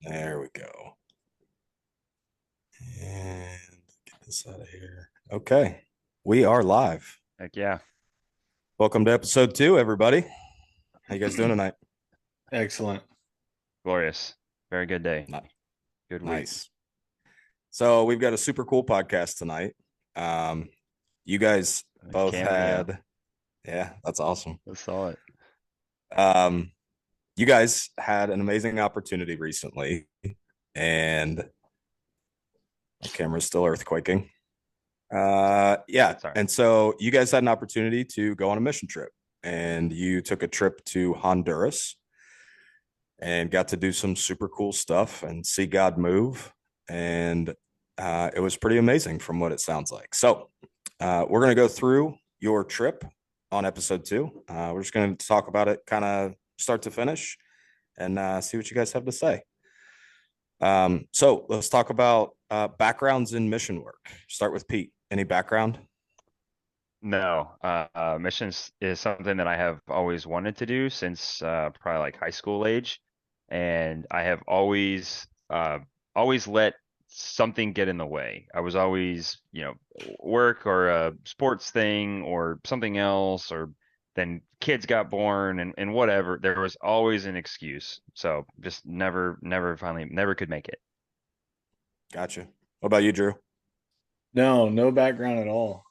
There we go. And get this out of here. Okay. We are live. Heck yeah. Welcome to episode 2, everybody. How you guys doing tonight? Excellent. Glorious. Very good day. Ni- Good week. Nice. So we've got a super cool podcast tonight. Um, you guys A both cameo. had, yeah, that's awesome. I saw it. Um, you guys had an amazing opportunity recently, and my camera's still earthquaking. Yeah. Sorry. And so you guys had an opportunity to go on a mission trip, and you took a trip to Honduras and got to do some super cool stuff and see God move. And it was pretty amazing from what it sounds like. So we're going to go through your trip on episode 2. We're just going to talk about it kind of start to finish and see what you guys have to say. So let's talk about backgrounds in mission work. Start with Pete. Any background? No, missions is something that I have always wanted to do since probably like high school age, and I have always let something get in the way. I was always, work or a sports thing or something else, or then kids got born and whatever. There was always an excuse. So just never could make it. Gotcha. What about you, Drew? No background at all.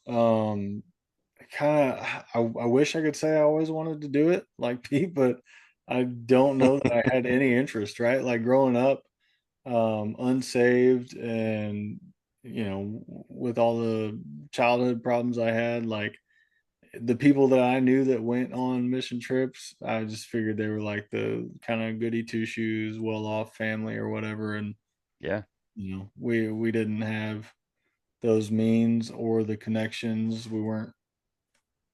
Kind of, I wish I could say I always wanted to do it like Pete, but I don't know that I had any interest, right? Like growing up, unsaved and, with all the childhood problems I had, like the people that I knew that went on mission trips, I just figured they were like the kind of goody two shoes, well off family or whatever. And, Yeah. we didn't have those means or the connections. We weren't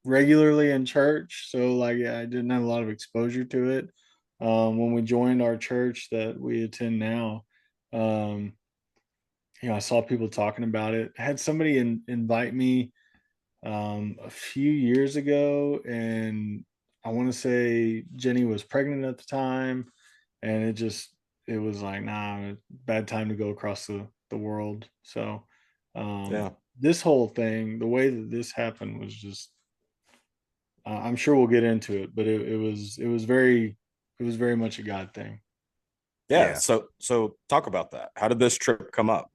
regularly in church, so like yeah, I didn't have a lot of exposure to it. When we joined our church that we attend now, um, I saw people talking about it. I had somebody invite me a few years ago, and I want to say Jenny was pregnant at the time, and it was like nah, bad time to go across the world. So um, Yeah. this whole thing, the way that this happened was just I'm sure we'll get into it, but it was very much a God thing. Yeah. Yeah. So talk about that. How did this trip come up?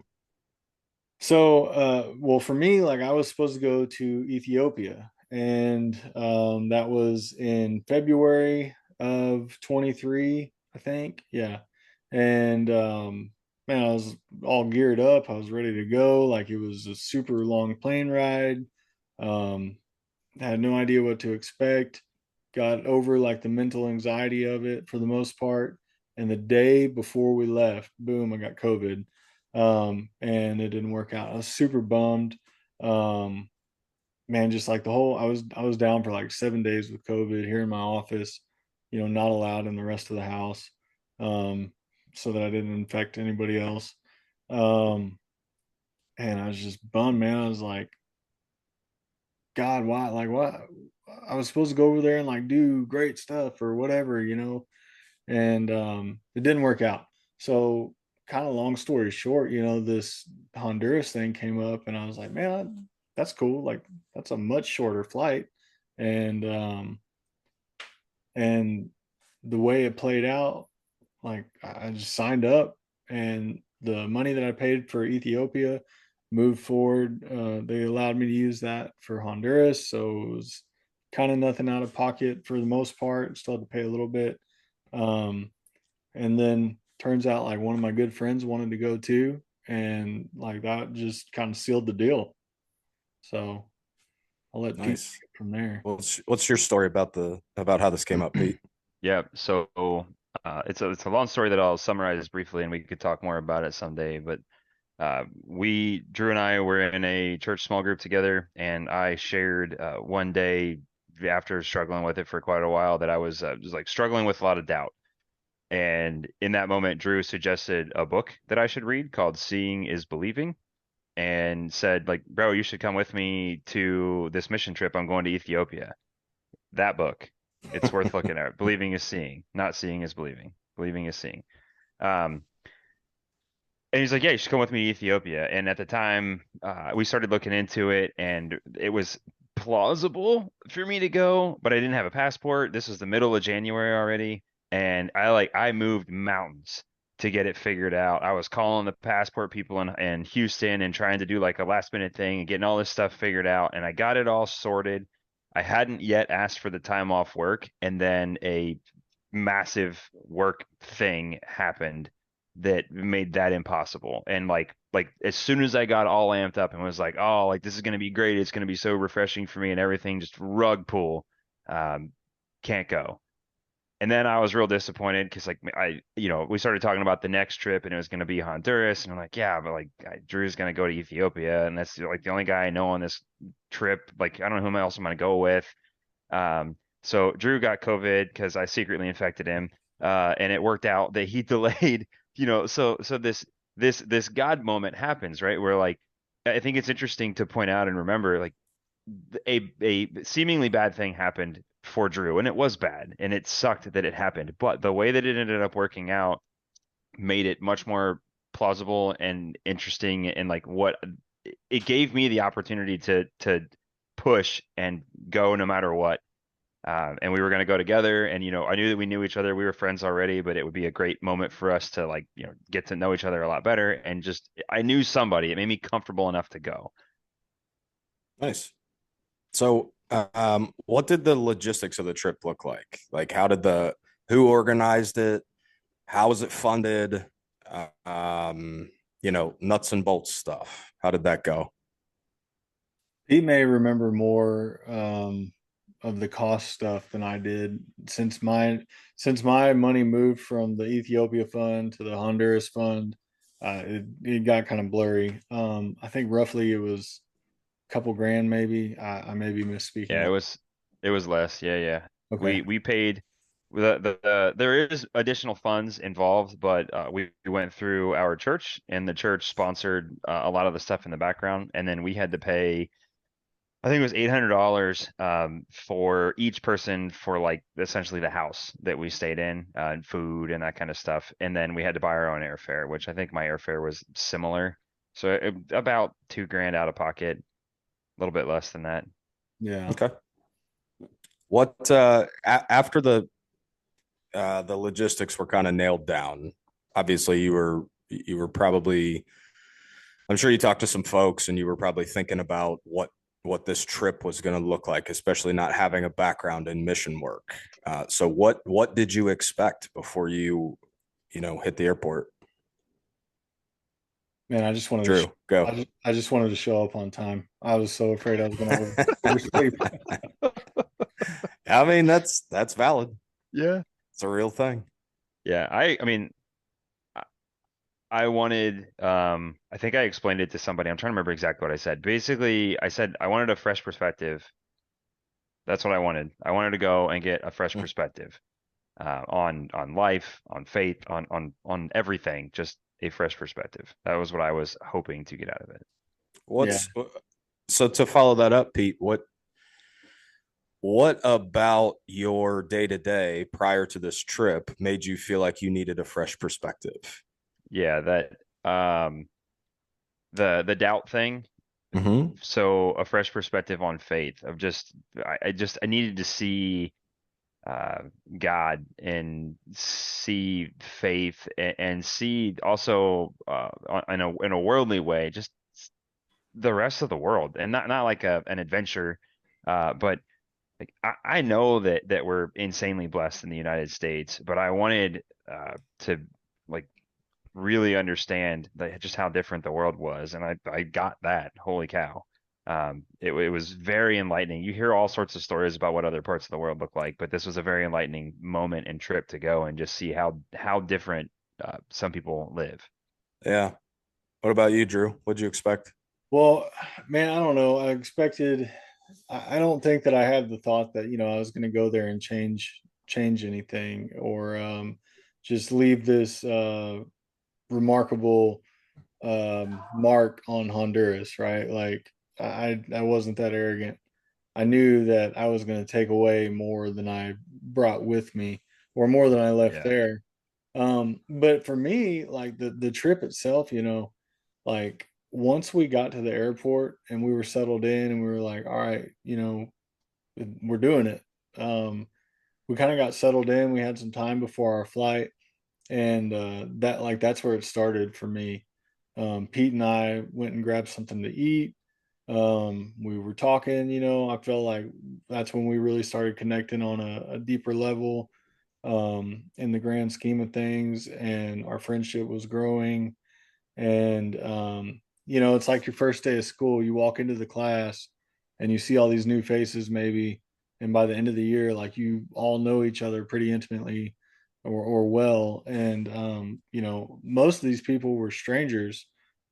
So, well, for me, like I was supposed to go to Ethiopia, and that was in February of 23, I think. Yeah, and man, I was all geared up. I was ready to go. Like it was a super long plane ride. Um, had no idea what to expect. Got over like the mental anxiety of it for the most part. And the day before we left, boom, I got COVID. And it didn't work out. I was super bummed. Um, man, just like I was down for like 7 days with COVID here in my office, not allowed in the rest of the house. Um, so that I didn't infect anybody else. Um, and I was just bummed, man. I was like, God, why? Like, what? I was supposed to go over there and like do great stuff or whatever, and it didn't work out. So, kind of long story short, this Honduras thing came up, and I was like, man, that's cool. Like, that's a much shorter flight, and and the way it played out, like I just signed up, and the money that I paid for Ethiopia moved forward. They allowed me to use that for Honduras, so it was kind of nothing out of pocket for the most part. Still had to pay a little bit, um, and then turns out like one of my good friends wanted to go too, and like that just kind of sealed the deal. So I'll let Pete Nice. take it from there. What's your story about the about how this came up, Pete? Yeah. So it's a long story that I'll summarize briefly, and we could talk more about it someday. But we Drew and I were in a church small group together, and I shared one day after struggling with it for quite a while that I was just like struggling with a lot of doubt. And in that moment, Drew suggested a book that I should read called "Seeing is Believing," and said like, "Bro, you should come with me to this mission trip. I'm going to Ethiopia." That book, it's worth looking at. Believing is seeing, not seeing is believing. Believing is seeing. Um, And he's like, yeah, you should come with me to Ethiopia. And at the time, we started looking into it, and it was plausible for me to go, but I didn't have a passport. This was the middle of January already, and I moved mountains to get it figured out. I was calling the passport people in Houston and trying to do like a last minute thing and getting all this stuff figured out, and I got it all sorted. I hadn't yet asked for the time off work, and then a massive work thing happened that made that impossible. And like as soon as I got all amped up and was like, oh, like this is gonna be great, it's gonna be so refreshing for me and everything, just rug pull, um, can't go. And then I was real disappointed because like we started talking about the next trip and it was gonna be Honduras, and I'm like, yeah, but like Drew's gonna go to Ethiopia, and that's like the only guy I know on this trip. Like I don't know who else I'm gonna go with. So Drew got COVID because I secretly infected him, and it worked out that he delayed. So this God moment happens, right? Where like I think it's interesting to point out and remember, like a seemingly bad thing happened for Drew, and it was bad, and it sucked that it happened. But the way that it ended up working out made it much more plausible and interesting, and like what it gave me the opportunity to push and go no matter what. And we were going to go together, and I knew that we knew each other. We were friends already, but it would be a great moment for us to like get to know each other a lot better. And just I knew somebody. It made me comfortable enough to go. Nice. So, what did the logistics of the trip look like? Like, who organized it? How was it funded? Nuts and bolts stuff. How did that go? He may remember more of the cost stuff than I did, since my money moved from the Ethiopia fund to the Honduras fund. It got kind of blurry. I think roughly it was a couple grand, maybe. I may be misspeaking Yeah, it on. was it was less. Yeah, yeah. Okay. We paid there is additional funds involved, but we went through our church, and the church sponsored a lot of the stuff in the background, and then we had to pay. I think it was $800 for each person for like essentially the house that we stayed in, and food and that kind of stuff. And then we had to buy our own airfare, which I think my airfare was similar. So about 2 grand out of pocket, a little bit less than that. Yeah. Okay. What after the logistics were kind of nailed down? Obviously, you were probably. I'm sure you talked to some folks, and you were probably thinking about what this trip was going to look like, especially not having a background in mission work. So what did you expect before you hit the airport? Man, I just wanted to. Drew, go. I just wanted to show up on time. I was so afraid I was going to oversleep. I mean, that's valid. Yeah. It's a real thing. Yeah, I mean, I I wanted, I think I explained it to somebody. I'm trying to remember exactly what I said. Basically, I said I wanted a fresh perspective. That's what I wanted. I wanted to go and get a fresh Mm. perspective on life, on faith, on everything. Just a fresh perspective. That was what I was hoping to get out of it. Yeah. What's so to follow that up, Pete? What about your day to day prior to this trip made you feel like you needed a fresh perspective? Yeah, that the doubt thing. Mm-hmm. So a fresh perspective on faith of just I needed to see uh, God and see faith, and see also in a worldly way just the rest of the world, and not like an adventure, but like I know that we're insanely blessed in the United States, but I wanted to like really understand just how different the world was, and I got that. Holy cow. It was very enlightening. You hear all sorts of stories about what other parts of the world look like, but this was a very enlightening moment and trip to go and just see how different some people live. Yeah. What about you, Drew? What'd you expect? Well, man, I don't know. I don't think that I had the thought that, I was going to go there and change anything, or just leave this remarkable mark on Honduras, right? Like I wasn't that arrogant. I knew that I was going to take away more than I brought with me, or more than I left Yeah. there. But for me, like the trip itself, like once we got to the airport and we were settled in and we were like, all right, we're doing it. We kind of got settled in. We had some time before our flight, and that's where it started for me. Pete and I went and grabbed something to eat. We were talking, I felt like that's when we really started connecting on a deeper level, in the grand scheme of things, and our friendship was growing. And it's like your first day of school. You walk into the class and you see all these new faces, maybe, and by the end of the year, like you all know each other pretty intimately, or well. And most of these people were strangers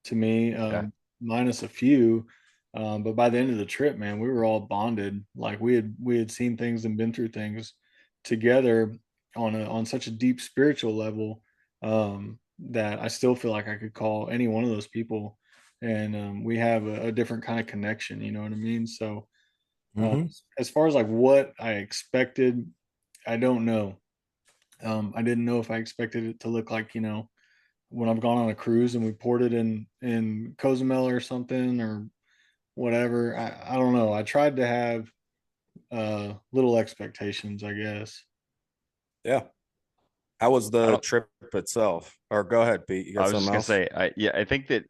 to me, Yeah. minus a few. But by the end of the trip, man, we were all bonded. Like we had seen things and been through things together on such a deep spiritual level, that I still feel like I could call any one of those people, and we have a different kind of connection. You know what I mean? So, uh, Mm-hmm. as far as like what I expected, I don't know. I didn't know if I expected it to look like, when I've gone on a cruise and we poured it in Cozumel or something or whatever. I don't know. I tried to have little expectations, I guess. Yeah. How was I the don't. trip itself? Or go ahead, Pete. You I got was just something gonna else? say, I think that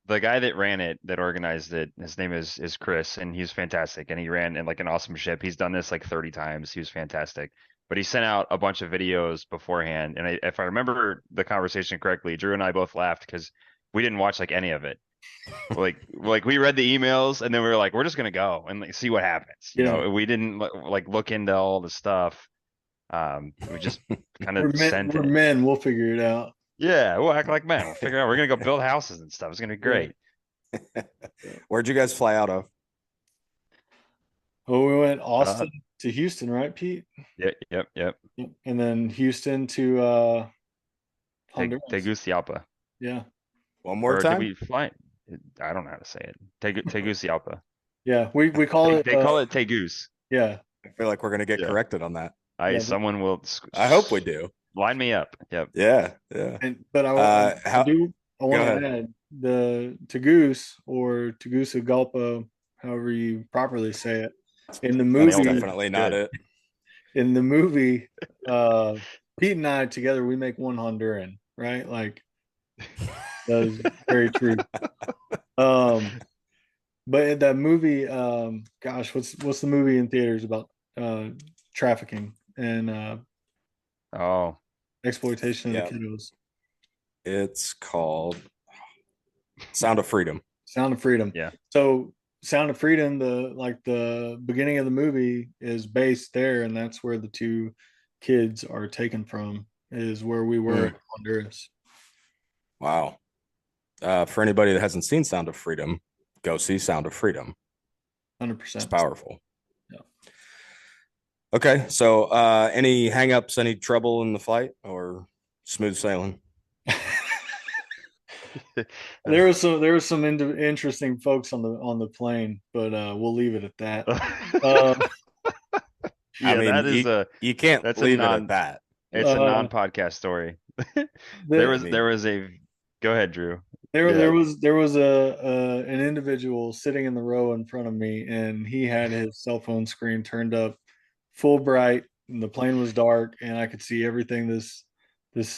the guy that ran it, that organized it, his name is Chris, and he's fantastic. And he ran in like an awesome ship. He's done this like 30 times. He was fantastic. But he sent out a bunch of videos beforehand, and if I remember the conversation correctly, Drew and I both laughed because we didn't watch like any of it. Like we read the emails, and then we were like, we're just gonna go and like, see what happens. Yeah, We didn't like look into all the stuff. We just kind of sent we're it. men. We'll figure it out. Yeah, we'll act like men. We'll figure out. We're gonna go build houses and stuff. It's gonna be Yeah. great. Yeah. Where'd you guys fly out of? Oh, we went Uh, Austin to Houston, right, Pete? yep, yep, yep. Yep. And then Houston to Honduras. Tegucigalpa, Yeah. One more or did time? we fly? I don't know how to say it. Tegucigalpa. Yeah. We call it They call it Tegus. yeah. I feel like we're going to get Yeah. corrected on that. Yeah. Someone will I hope we do. line me up. Yep. Yeah. Yeah. And but I How, do I go want to ahead. add the Tegus or Tegucigalpa, however you properly say it, in the That's Nailed it. movie. definitely not Good. it. In the movie, uh, Pete and I together we make one Honduran, right? Like that is very true. Um, but in that movie, gosh, what's the movie in theaters about uh trafficking and Oh, exploitation of the Yeah. kiddos? It's called Sound of Freedom. Sound of Freedom. yeah. So Sound of Freedom, the beginning of the movie is based there, and that's where the two kids are taken from, is where we were in Mm, Honduras. wow. For anybody that hasn't seen Sound of Freedom, go see Sound of Freedom. It's 100%. powerful. Yeah. Okay. So, any hangups, any trouble in the flight or smooth sailing? There was some interesting folks on the plane, but we'll leave it at that. Uh, I Yeah, mean, that is you can't that's a leave it at that. it's a uh, non-podcast story. the, I There mean, was a go ahead, Drew. there Yeah. was an individual sitting in the row in front of me, and he had his cell phone screen turned up full bright, and the plane was dark, and I could see everything this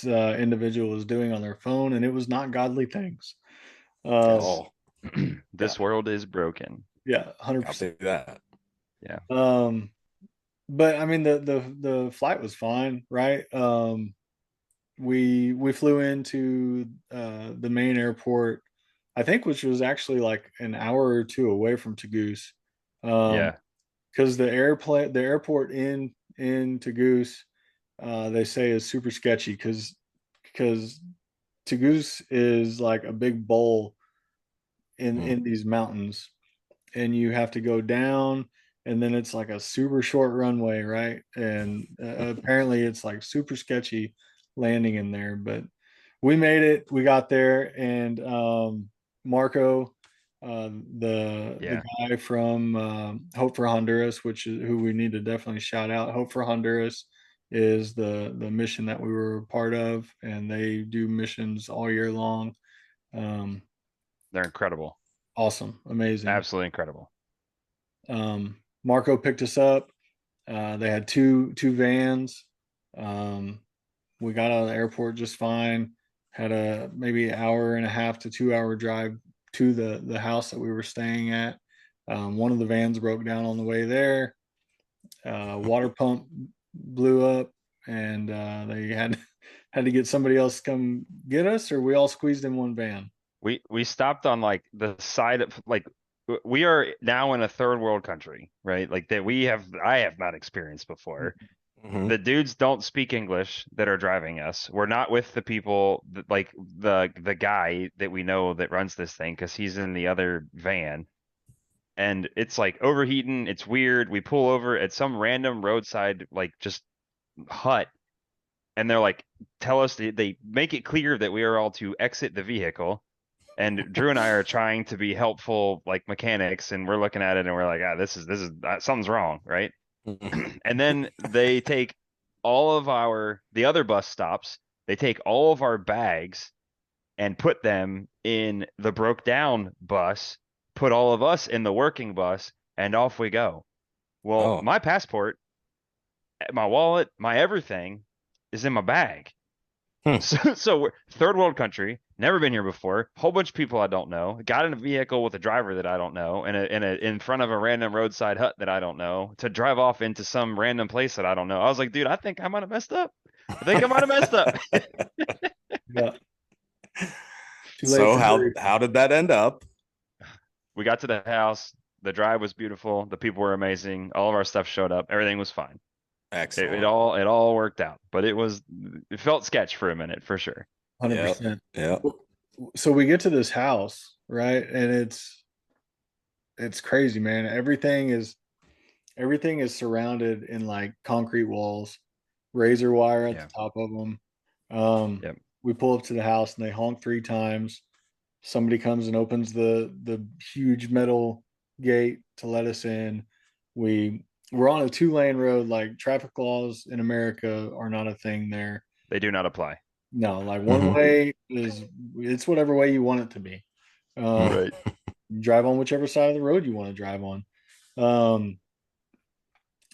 individual was doing on their phone, and it was not godly things. Yes. oh, Yeah, This world is broken. yeah, I'll 100%. do that. Yeah. But I mean the flight was fine, right? We flew into the main airport, I think, which was actually like an hour or two away from Tagus, Yeah. because the airport in Tagus, they say is super sketchy because Tagus is like a big bowl Hmm. in these mountains, and you have to go down, and then it's like a super short runway, right? And apparently it's like super sketchy landing in there, but we made it. We got there, and Marco, the Yeah. guy from Hope for Honduras, which is who we need to definitely shout out. Hope for Honduras is the mission that we were a part of, and they do missions all year long. Um, They're incredible. awesome, amazing. Absolutely incredible. Marco picked us up. They had two vans. Um, we got out of the airport just fine. Had a maybe hour and a half to 2 hour drive to the house that we were staying at. One of the vans broke down on the way there. Water pump blew up, and they had to get somebody else to come get us, or we all squeezed in one van. We stopped on like the side of like we are now in a third world country, right? Like that I have not experienced before. Mhm. The dudes don't speak English that are driving us. We're not with the people that, like the guy that we know that runs this thing because he's in the other van. And it's like overheating. It's weird. We pull over at some random roadside, like just hut, and they're like, tell us they make it clear that we are all to exit the vehicle. And Drew and I are trying to be helpful, like mechanics, and we're looking at it and we're like, this is something's wrong, right? And then they take all of the other bus stops, they take all of our bags and put them in the broke down bus, put all of us in the working bus, and off we go. Well, Oh. my passport, my wallet, my everything is in my bag. Hmm. So we're third world country, never been here before, whole bunch of people I don't know, got in a vehicle with a driver that I don't know, in front of a random roadside hut that I don't know, to drive off into some random place that I don't know. I was like, dude, I think I might have messed up. I think I might have messed up. Yeah, too late So for jury. how did that end up? We got to the house. The drive was beautiful. The people were amazing. All of our stuff showed up. Everything was fine. It Excellent. all worked out, but it felt sketch for a minute for sure. 100%. Yep. So we get to this house, right? And it's crazy, man. Everything is surrounded in like concrete walls, razor wire at the Yeah. top of them. Um, Yep. we pull up to the house and they honk 3 times. Somebody comes and opens the huge metal gate to let us in. We're on a 2 lane road. Like traffic laws in America are not a thing there. They do not apply. No, like one Mhm. way is it's whatever way you want it to be. Um, Right. drive on whichever side of the road you want to drive on. Um,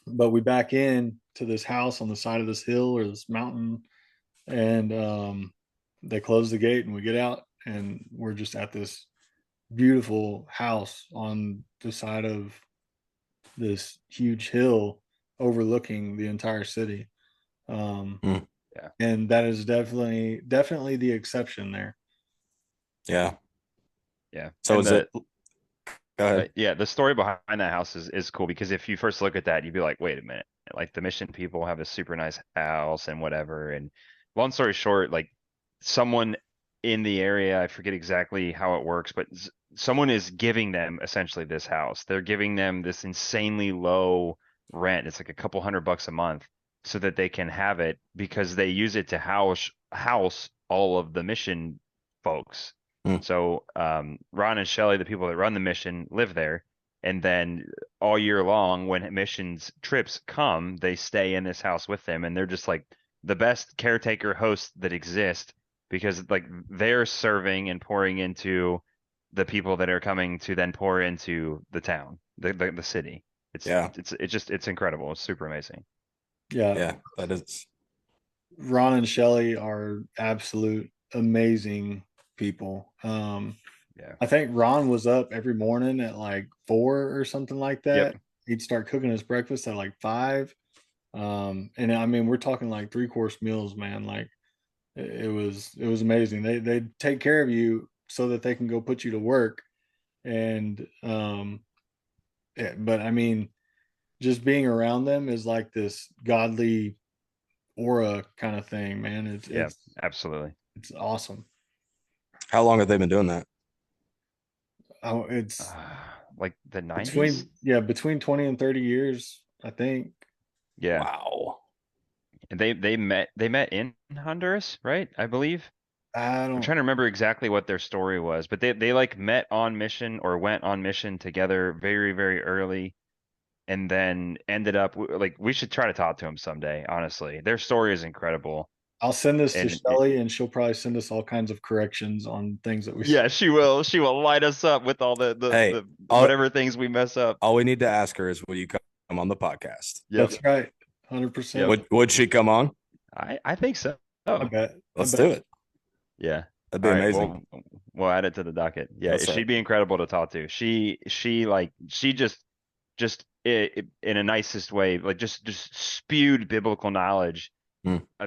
but we back in to this house on the side of this hill or this mountain, and they close the gate and we get out and we're just at this beautiful house on the side of this huge hill overlooking the entire city. Um, Mm. Yeah. and that is definitely the exception there. Yeah. Yeah. So And is it? Go ahead. yeah, the story behind that house is cool because if you first look at that, you'd be like, wait a minute, like the Mission people have a super nice house and whatever. And long story short, like someone in the area, I forget exactly how it works, but someone is giving them essentially this house. They're giving them this insanely low rent. It's like a couple $100 a month so that they can have it because they use it to house all of the Mission folks. Mm. So Ron and Shelly, the people that run the mission, live there. And then all year long, when missions trips come, they stay in this house with them. And they're just like the best caretaker hosts that exist because like they're serving and pouring into the people that are coming to then pour into the town, the city. Yeah. It's incredible. It's super amazing. Yeah, Yeah. That is. Ron and Shelly are absolute amazing people. Yeah. I think Ron was up every morning at like 4 or something like Yep. that. He'd start cooking his breakfast at like 5. And I mean, we're talking like 3 course meals, man. Like it was amazing. They take care of you so that they can go put you to work. And yeah, but I mean, just being around them is like this godly aura kind of thing, man. Yeah. Absolutely. It's awesome. How long have they been doing that? Oh, it's Like the 90s? between 20 and 30 years, I think. Yeah. Wow. And they met in Honduras, right? I believe. I I'm don't trying to remember exactly what their story was, but they like met on mission or went on mission together very, very early. and then ended up like we should try to talk to him someday. Honestly, their story is incredible. I'll send this to And Shelly, and she'll probably send us all kinds of corrections on things that we yeah, said. she will. She will light us up with all Hey, the all, whatever things we mess up. all we need to ask her is, will you come on the podcast? Yep. That's right, Yep. 100%. Would she come on? I think so. I Oh, bet. I Let's bet. do it. yeah. That'd All be right. amazing. We'll add it to the docket. Yeah, That's right. she'd be incredible to talk to. She in a nicest way, like just spewed biblical knowledge Hmm. uh,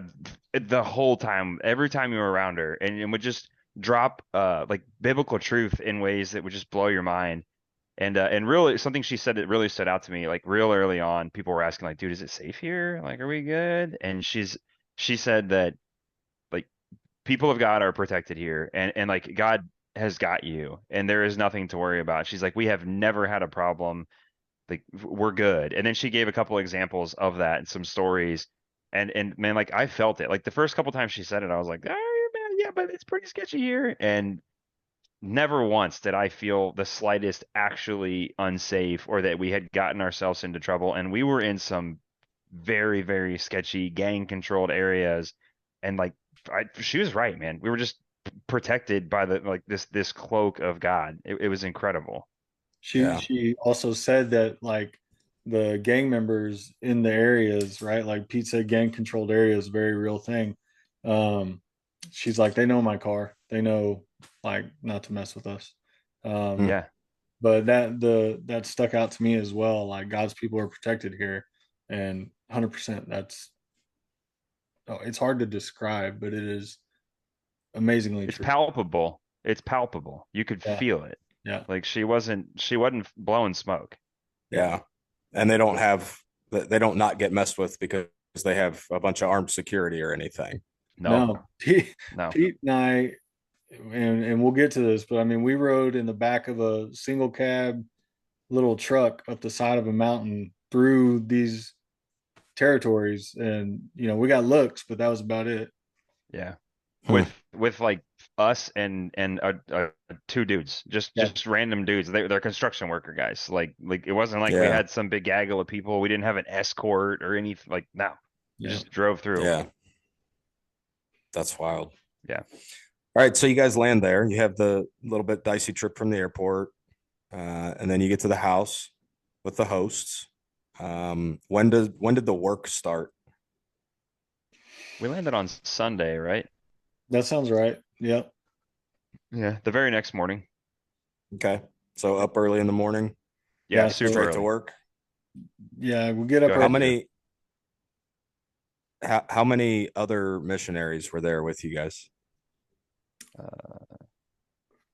the whole time, every time you were around her, and would just drop like biblical truth in ways that would just blow your mind. And really something she said that really stood out to me, like real early on, people were asking like, dude, is it safe here? Like, are we good? And she said that like people of God are protected here, and like God has got you, and there is nothing to worry about. She's like, we have never had a problem, like we're good. And then she gave a couple examples of that and some stories, and man, like I felt it. Like the first couple times she said it, I was like, oh man, yeah, but it's pretty sketchy here. And never once did I feel the slightest actually unsafe or that we had gotten ourselves into trouble. And we were in some very, very sketchy gang controlled areas. And like, she was right, man. We were just protected by the, like this cloak of God. It was incredible. Yeah. She also said that like the gang members in the areas, right? Like Pete said, gang controlled areas, very real thing. Um, she's like, they know my car. They know like not to mess with us. Hmm. Um, Yeah. but that stuck out to me as well. Like God's people are protected here, and 100%. That's it's hard to describe, but it is amazingly It's true. palpable. It's palpable. You could Yeah, feel it. yeah. Like she wasn't blowing smoke. Yeah. And they don't not get messed with because they have a bunch of armed security or anything. No, No, Pete, no. Pete and I, and we'll get to this, but I mean, we rode in the back of a single cab little truck up the side of a mountain through these territories, and we got looks, but that was about it. Yeah. Hmm. With like us and two dudes, just Yeah, just random dudes. They're construction worker guys. Like it wasn't like we Yeah. had some big gaggle of people. We didn't have an escort or anything. Like no, we yeah. just drove through. Yeah. That's wild. Yeah. All right. So you guys land there. You have the little bit dicey trip from the airport. And then you get to the house with the hosts. When did the work start? We landed on Sunday, right? That sounds right. Yep. Yeah. The very next morning. Okay. So up early in the morning, Yeah, Yeah. super So straight to early. work. yeah, we get up Go How ahead. early. many how many other missionaries were there with you guys?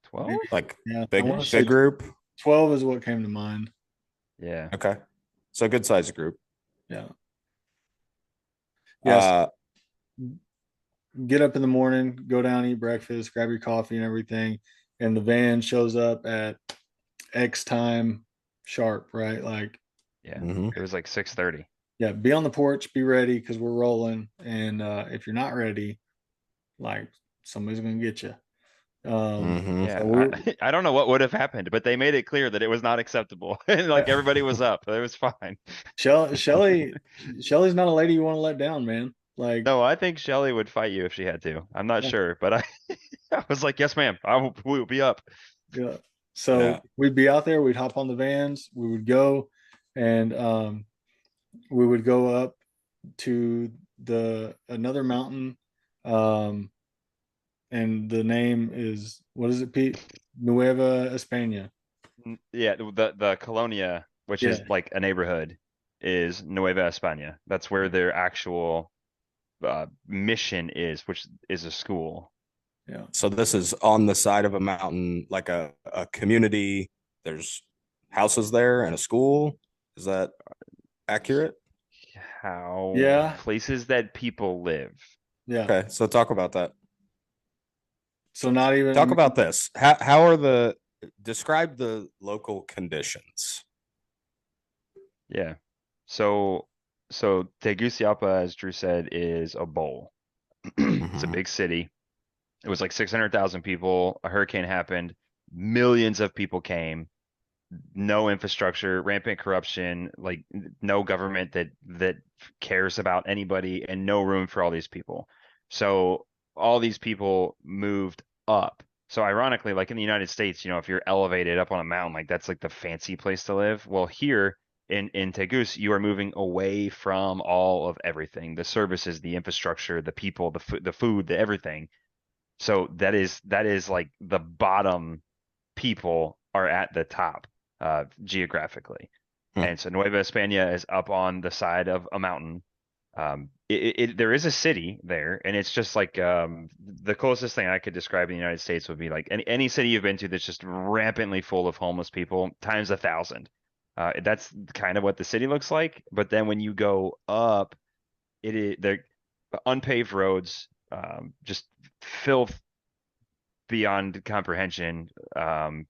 12? Like Yeah, I big want to say big group? 12 is what came to mind. Yeah. Okay. So good sized group. Yeah. Yes. Uh Get up in the morning, go down, eat breakfast, grab your coffee and everything, and the van shows up at X time sharp, right? Like, Yeah. mhm. It was like 6:30. yeah, be on the porch, be ready because we're rolling. And if you're not ready, like somebody's gonna get you. Mhm. So Yeah, we're I don't know what would have happened, but they made it clear that it was not acceptable. And like everybody was up. It was fine. Shelly's not a lady you want to let down, man. Like, No, I think Shelly would fight you if she had to. I'm not yeah, sure, but I I was like, yes, ma'am. We will be up. yeah. So Yeah. we'd be out there, we'd hop on the vans, we would go, and we would go up to the another mountain, um, and the name is what is it, Pete? Nueva España. Yeah, the Colonia, which Yeah, is like a neighborhood, is Nueva España. That's where their actual mission is, which is a school. yeah. So this is on the side of a mountain, like a community. There's houses there and a school. Is that accurate? How Yeah, places that people live. yeah. Okay. So talk about that. So not even, I Talk mean, about this. How are the describe the local conditions? Yeah. So so Tegucigalpa, as Drew said, is a bowl. It's a Mhm. big city. It was like 600,000 people. A hurricane happened. Millions of people came. no infrastructure, rampant corruption, like no government that cares about anybody, and no room for all these people. So all these people moved up. So ironically, like in the United States, if you're elevated up on a mountain, like that's like the fancy place to live. Well, here in Tegus, you are moving away from all of everything, the services, the infrastructure, the people, the food, the everything. So that is like the bottom people are at the top geographically. Hmm. And so Nueva España is up on the side of a mountain. There is a city there, and it's just like the closest thing I could describe in the United States would be like any city you've been to that's just rampantly full of homeless people times 1,000. That's kind of what the city looks like. But then when you go up, it is the unpaved roads, just filth beyond comprehension. The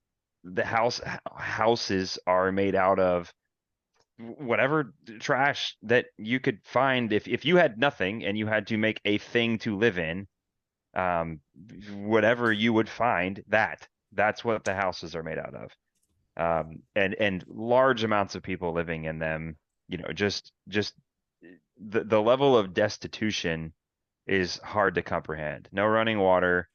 houses are made out of whatever trash that you could find. If you had nothing and you had to make a thing to live in, um, whatever you would find, that's what the houses are made out of. And large amounts of people living in them, just the level of destitution is hard to comprehend. No running water.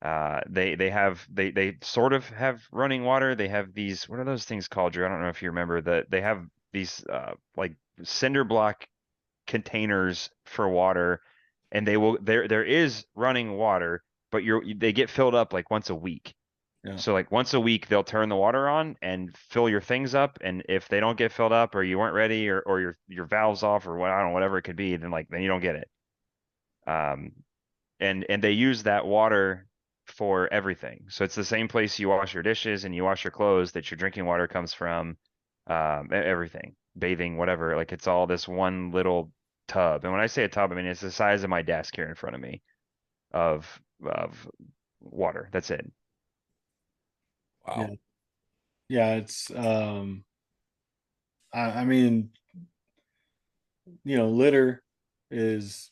They sort of have running water. They have these, what are those things called, Drew? I don't know if you remember that they have these like cinder block containers for water, and there is running water, but they get filled up like once a week. Yeah. So like once a week they'll turn the water on and fill your things up, and if they don't get filled up or you weren't ready or your valves off or what, I don't know, whatever it could be, then you don't get it. Um, and they use that water for everything. So it's the same place you wash your dishes and you wash your clothes that your drinking water comes from, everything, bathing, whatever. Like it's all this one little tub. And when I say a tub, I mean it's the size of my desk here in front of me of water. That's it. Yeah. Wow. Yeah. It's, I mean, litter is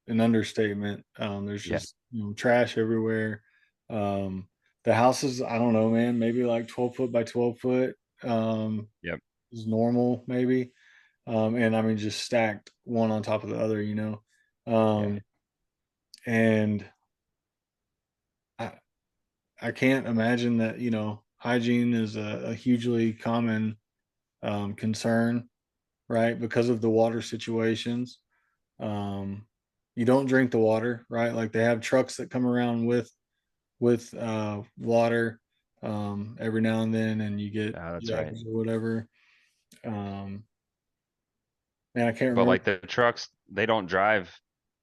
an understatement. There's Yeah. just, trash everywhere. Um, the houses, I don't know, man, maybe like 12 foot by 12 foot, Yep. is normal, maybe. And I mean, just stacked one on top of the other, Yeah. Um, and I, I can't imagine that, hygiene is a hugely common, concern, right? Because of the water situations. Um, you don't drink the water, right? Like they have trucks that come around with water, every now and then, and you get That's right. jugs or whatever. Um, Man, I can't But remember. like the trucks, they don't drive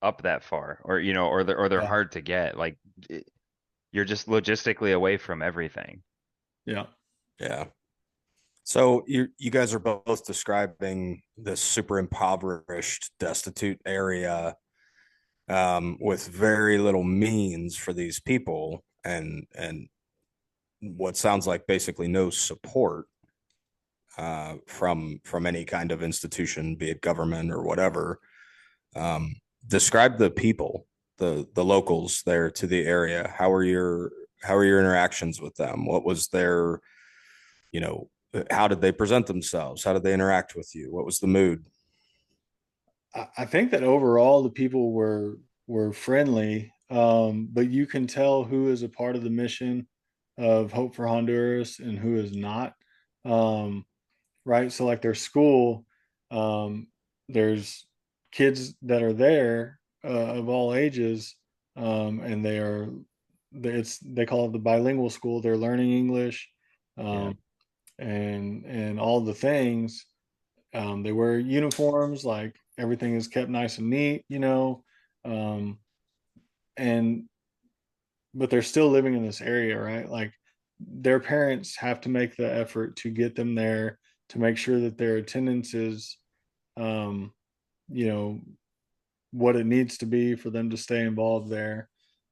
up that far, or they're Yeah, hard to get. Like it, you're just logistically away from everything. yeah, Yeah. So you guys are both describing this super impoverished, destitute area with very little means for these people, and what sounds like basically no support from any kind of institution, be it government or whatever. Um, Describe the people, the locals there to the area. How are your interactions with them? What was their, you know, how did they present themselves? How did they interact with you? What was the mood? I think that overall the people were friendly, but you can tell who is a part of the mission of Hope for Honduras and who is not. Um, right? So like their school, there's kids that are there, of all ages, and they call it the bilingual school. They're learning English, Yeah. um, and all the things. They wear uniforms, like everything is kept nice and neat, um, and but they're still living in this area, right? Like their parents have to make the effort to get them there, to make sure that their attendance is, um, you know, what it needs to be for them to stay involved there.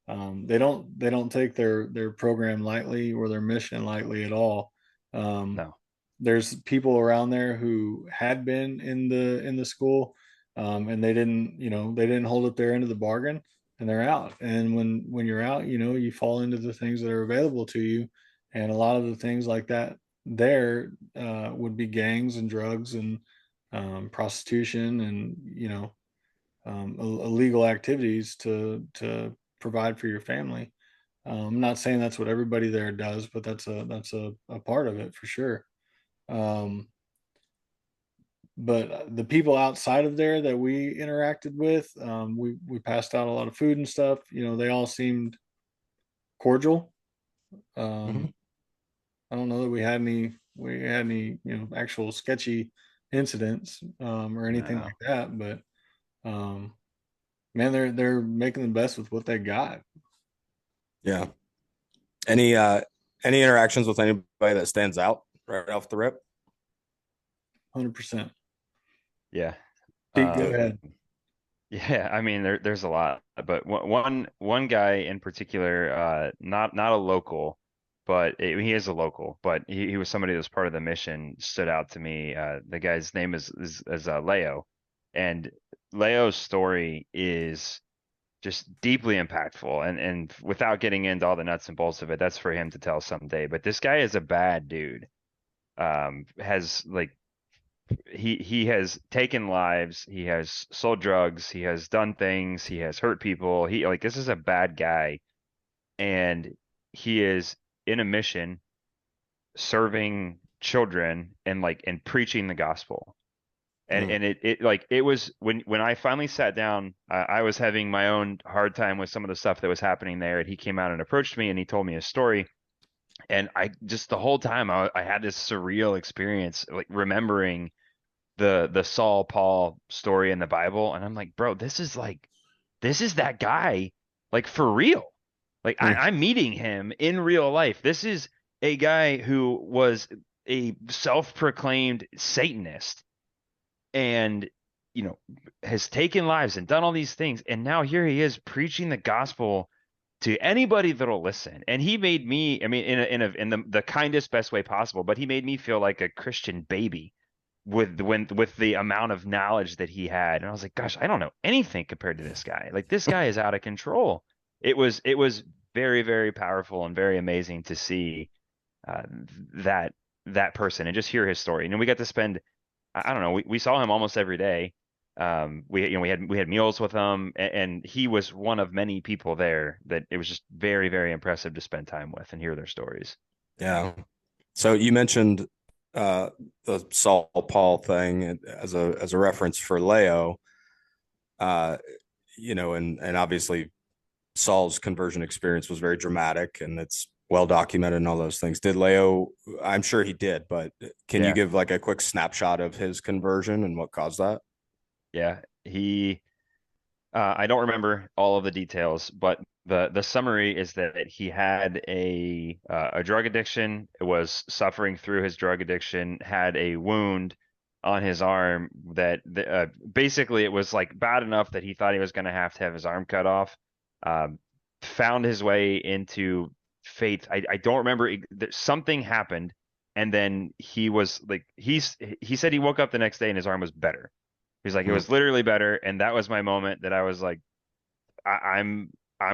They don't take their program lightly or their mission lightly at all. Um, No. there's people around there who had been in the school, and they didn't hold up their end of the bargain, and they're out. And when you're out, you fall into the things that are available to you, and a lot of the things like that there would be gangs and drugs and prostitution and illegal activities to provide for your family. I'm not saying that's what everybody there does, but that's a part of it for sure. Um, but the people outside of there that we interacted with, we passed out a lot of food and stuff. They all seemed cordial. Mhm. Um, I don't know that we had any actual sketchy incidents or anything No. like that, but um, man, they're making the best with what they got. Yeah. Any any interactions with anybody that stands out right off the rip? 100%. Yeah. Pete, go Um, ahead. yeah, I mean there's a lot, but one guy in particular, not a local, but he is a local, but he was somebody that was part of the mission, stood out to me. The guy's name is Leo, and Leo's story is just deeply impactful, and without getting into all the nuts and bolts of it, that's for him to tell someday. But this guy is a bad dude. Has like he has taken lives, he has sold drugs, he has done things, he has hurt people. He like this is a bad guy, and he is in a mission serving children and preaching the gospel. And Mm. and it like it was when I finally sat down, I was having my own hard time with some of the stuff that was happening there, and he came out and approached me and he told me a story. And I just the whole time I had this surreal experience, like remembering the Saul Paul story in the Bible, and I'm like, bro, this is that guy, like for real. Like Mm. I'm meeting him in real life. This is a guy who was a self-proclaimed Satanist and has taken lives and done all these things, and now here he is preaching the gospel to anybody that'll listen. And he made me, I mean, in the kindest, best way possible, but he made me feel like a Christian baby with the amount of knowledge that he had. And I was like, gosh, I don't know anything compared to this guy. Like this guy is out of control. It was very, very powerful and very amazing to see uh, that that person and just hear his story. And we got to spend, I don't know, we saw him almost every day. We had meals with him, and he was one of many people there that it was just very, very impressive to spend time with and hear their stories. Yeah. So you mentioned uh, the Saul Paul thing as a reference for Leo. Uh, and obviously Saul's conversion experience was very dramatic and it's well documented and all those things. Did Leo? I'm sure he did, but can you Yeah, give like a quick snapshot of his conversion and what caused that? yeah. I don't remember all of the details, but the summary is that he had a drug addiction, was suffering through his drug addiction, had a wound on his arm that basically it was like bad enough that he thought he was going to have his arm cut off. Um, Found his way into faith. I don't remember something happened, and then he was like he said he woke up the next day and his arm was better. He's like, it Mm. was literally better. And that was my moment that I was like, I'm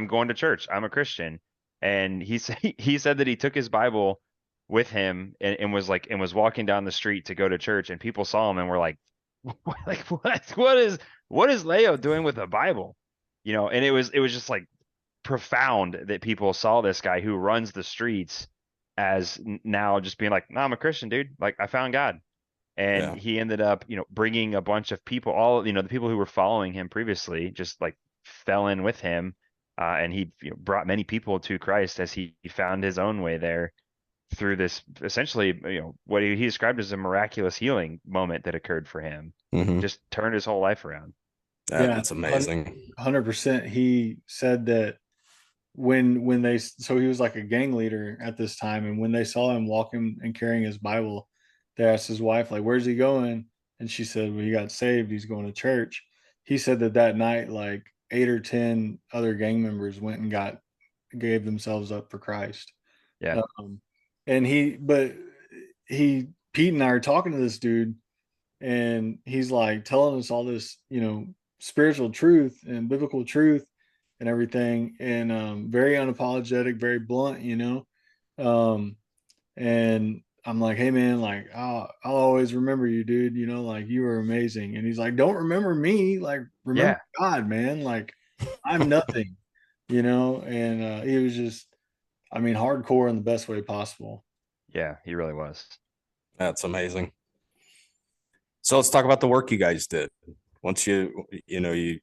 going to church. I'm a Christian. And he said that he took his Bible with him and was walking down the street to go to church, and people saw him and were like, like what is Leo doing with a Bible? And it was just like profound that people saw this guy who runs the streets as now just being like, no, I'm a Christian, dude. Like I found God. And Yeah. he ended up, bringing a bunch of people, all, the people who were following him previously, just like fell in with him. And he brought many people to Christ as he found his own way there through this essentially, what he described as a miraculous healing moment that occurred for him. Hmm. Just turned his whole life around. Yeah, That's amazing. 100%. He said that when they so he was like a gang leader at this time, and when they saw him walking and carrying his Bible, they asked his wife like, "Where's he going?" And she said, "Well, he got saved. He's going to church." He said that night, like 8 or 10 other gang members went and gave themselves up for Christ. Yeah. Um, and Pete and I are talking to this dude, and he's like telling us all this, spiritual truth and biblical truth and everything, and very unapologetic, very blunt, um, and I'm like, hey man, like I'll always remember you, dude. You know, like you were amazing. And he's like, don't remember me, like remember Yeah, God, man. Like I'm nothing, you know. And he was just, I mean, hardcore in the best way possible. yeah, he really was. That's amazing. So let's talk about the work you guys did. Once you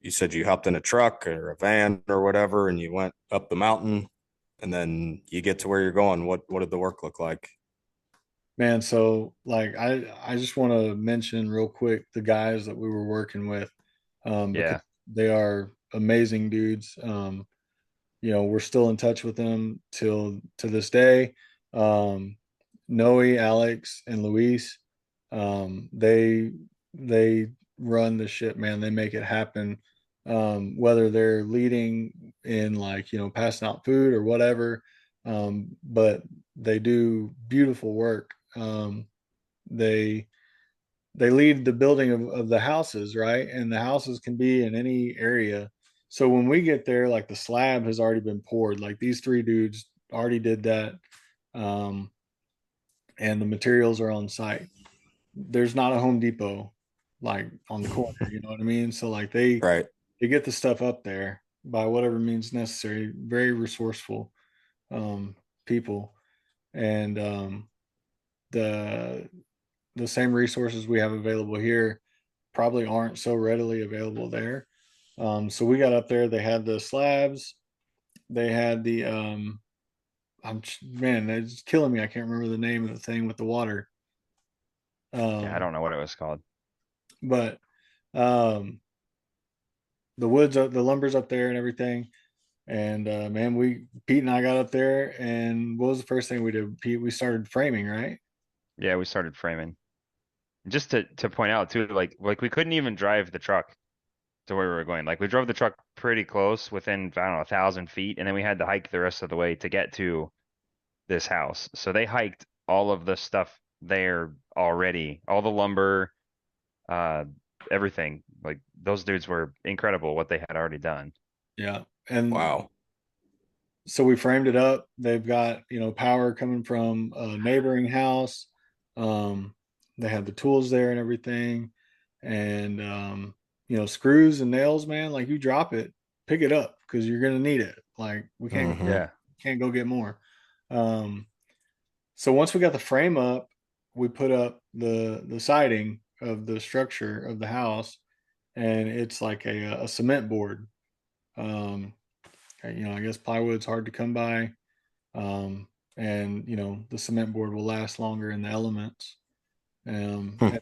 said you hopped in a truck or a van or whatever, and you went up the mountain, and then you get to where you're going. What did the work look like? Man, so like I just want to mention real quick the guys that we were working with, because Yeah, they are amazing dudes. You know, we're still in touch with them till to this day. Um, Noe, Alex, and Luis, they run the ship, man. They make it happen. Whether they're leading in like, you know, passing out food or whatever, but they do beautiful work. They they lead the building of the houses, right? And the houses can be in any area. So when we get there, like the slab has already been poured. Like these three dudes already did that. Um, and the materials are on site. There's not a Home Depot like on the corner, you know what I mean? So like Right. they get the stuff up there by whatever means necessary. Very resourceful um people. And the the same resources we have available here probably aren't so readily available there. So we got up there. They had the slabs. They had the man, it's killing me. I can't remember the name of the thing with the water. yeah, I Um, don't know what it was called. but um, the woods, the lumber's up there and everything. And man, Pete and I got up there, and what was the first thing we did? Pete, we started framing, right? Yeah, we started framing. Just to point out too, like we couldn't even drive the truck to where we were going. Like we drove the truck pretty close within, I don't know, 1,000 feet, and then we had to hike the rest of the way to get to this house. So they hiked all of the stuff there already, all the lumber, uh, everything. Like those dudes were incredible what they had already done. Yeah. And Wow. so we framed it up. They've got, you know, power coming from a neighboring house. Um, they have the tools there and everything. And you know, screws and nails, man, like you drop it, pick it up because you're gonna need it. Like we Hmm. Yeah. can't go get more. Um, so once we got the frame up, we put up the siding of the structure of the house, and it's like a cement board. Um, you know, I guess plywood's hard to come by, and you know the cement board will last longer in the elements. Hmm. And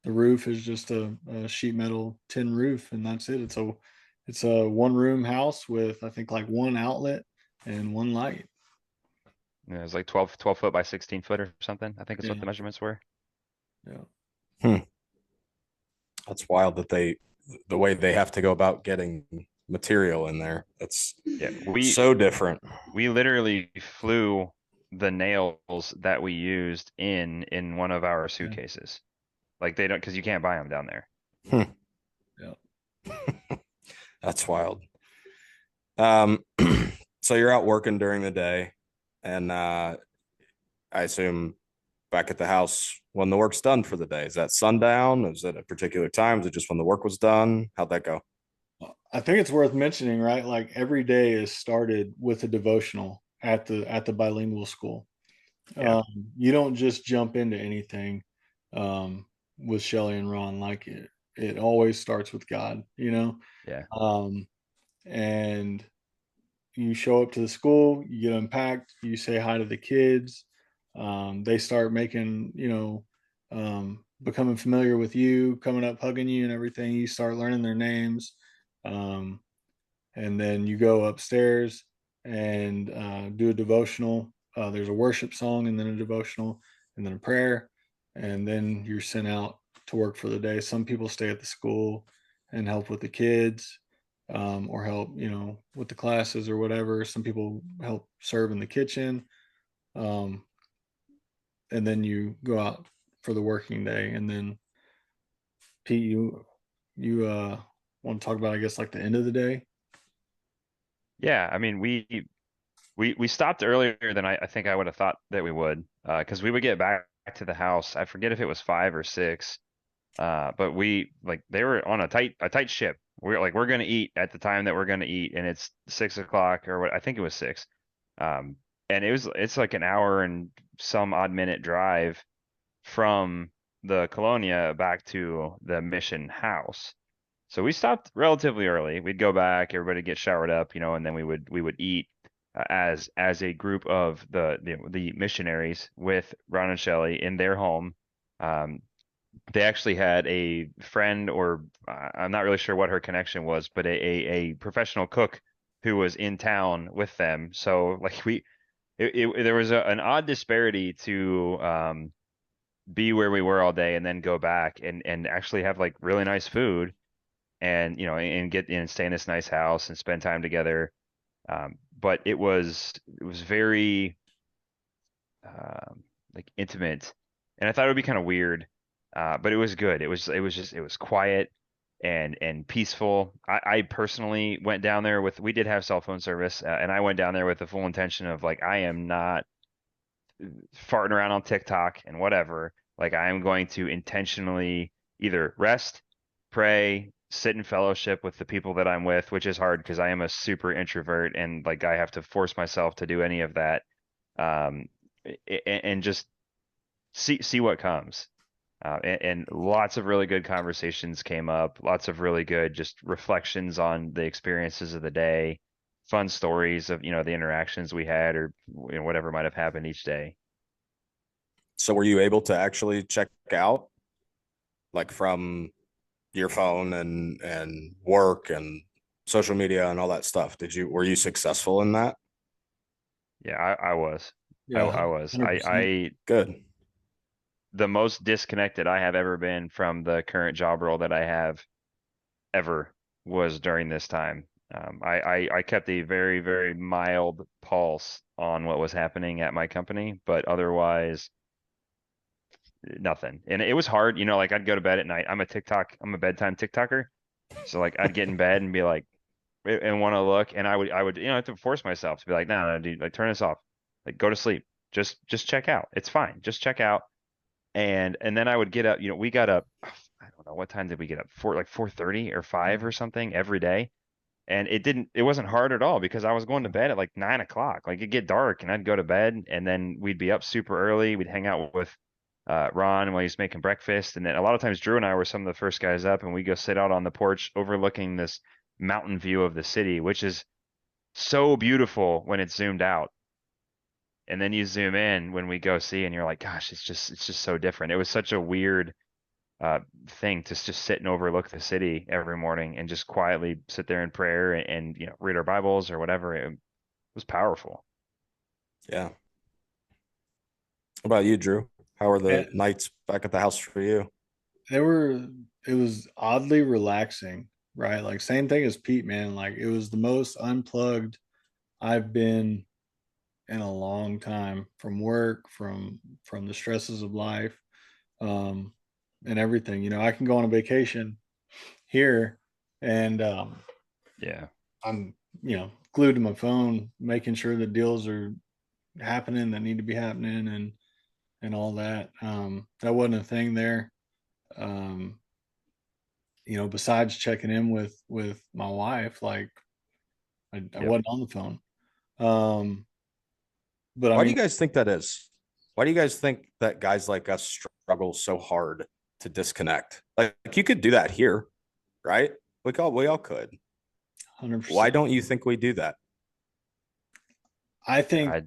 the roof is just a sheet metal tin roof, and that's it. It's a one room house with I think like one outlet and one light. It was like 12 foot by 16 foot or something. I think is what Yeah, the measurements were. yeah, Hmm. That's wild that the way they have to go about getting material in there. That's Yeah, we so different. we literally flew the nails that we used in one of our yeah, suitcases. Like they don't, because you can't buy them down there. Hmm. yeah. That's wild. Um, so you're out working during the day, and I assume back at the house when the work's done for the day. Is that sundown? Is it a particular time? Is it just when the work was done? How'd that go? I think it's worth mentioning, right? Like every day is started with a devotional at the bilingual school. Yeah, Um, you don't just jump into anything with Shelly and Ron. Like it always starts with God, you know. yeah, Um, and you show up to the school, you get unpacked, you say hi to the kids. They start making, you know, becoming familiar with you, coming up, hugging you, and everything. You start learning their names. Um, and then you go upstairs and do a devotional. There's a worship song, and then a devotional, and then a prayer, and then you're sent out to work for the day. Some people stay at the school and help with the kids, or help, you know, with the classes or whatever. Some people help serve in the kitchen, um, and then you go out for the working day. And then Pete, you want to talk about, I guess, like the end of the day? yeah. I mean, we We stopped earlier than I think I would have thought that we would, because we would get back to the house. I forget if it was 5 or 6. But we like they were on a tight ship. We're gonna eat at the time that we're gonna eat, and it's 6 o'clock or what I think it was 6. Um, and it's like an hour and some odd minute drive from the Colonia back to the mission house. So we stopped relatively early. We'd go back, everybody get showered up, and then we would eat as a group of the missionaries with Ron and Shelley in their home. Um, they actually had a friend, or I'm not really sure what her connection was, but a professional cook who was in town with them. So like there was an odd disparity to be where we were all day and then go back and actually have like really nice food and and get and stay in this nice house and spend time together. But it was very like intimate, and I thought it would be kind of weird, but it was good. It was quiet and peaceful. I personally went down there with we did have cell phone service, and I went down there with the full intention of like I am not farting around on TikTok and whatever. Like I am going to intentionally either rest, pray, sit in fellowship with the people that I'm with, which is hard because I am a super introvert and like I have to force myself to do any of that. Um, and just see what comes. And lots of really good conversations came up, lots of really good just reflections on the experiences of the day, fun stories of, the interactions we had or whatever might have happened each day. So were you able to actually check out like from your phone and work and social media and all that stuff? Were you successful in that? Yeah, I was. Yeah, I was. 100%. Good. The most disconnected I have ever been from the current job role that I have ever was during this time. I kept a very, very mild pulse on what was happening at my company, but otherwise nothing. And it was hard, like I'd go to bed at night. I'm a bedtime TikToker. So like I'd get in bed and be like and want to look and I would have to force myself to be like, no, no, dude, like turn this off. Like go to sleep. Just check out. It's fine. Just check out. And then I would get up, we got up, I don't know, what time did we get up? 4:30 or 5 or something every day. And it wasn't hard at all because I was going to bed at like 9 o'clock. Like it'd get dark and I'd go to bed and then we'd be up super early. We'd hang out with Ron while he's making breakfast. And then a lot of times Drew and I were some of the first guys up and we go sit out on the porch overlooking this mountain view of the city, which is so beautiful when it's zoomed out. And then you zoom in when we go see and you're like, gosh, it's just so different. It was such a weird thing to just sit and overlook the city every morning and just quietly sit there in prayer and read our Bibles or whatever. It was powerful. Yeah. What about you, Drew? How are Yeah, the nights back at the house for you? they were. It was oddly relaxing, right? Like same thing as Pete, man. Like it was the most unplugged I've been in a long time from work, from the stresses of life, um, and everything. I can go on a vacation here, and Yeah. I'm glued to my phone, making sure that deals are happening that need to be happening, and all that. That wasn't a thing there. Um, besides checking in with my wife, like I Yep. wasn't on the phone. Um, but I Why do mean, you guys think that is? Why do you guys think that guys like us struggle so hard to disconnect? Like you could do that here, right? We all could. 100%. Why don't you think we do that? I think I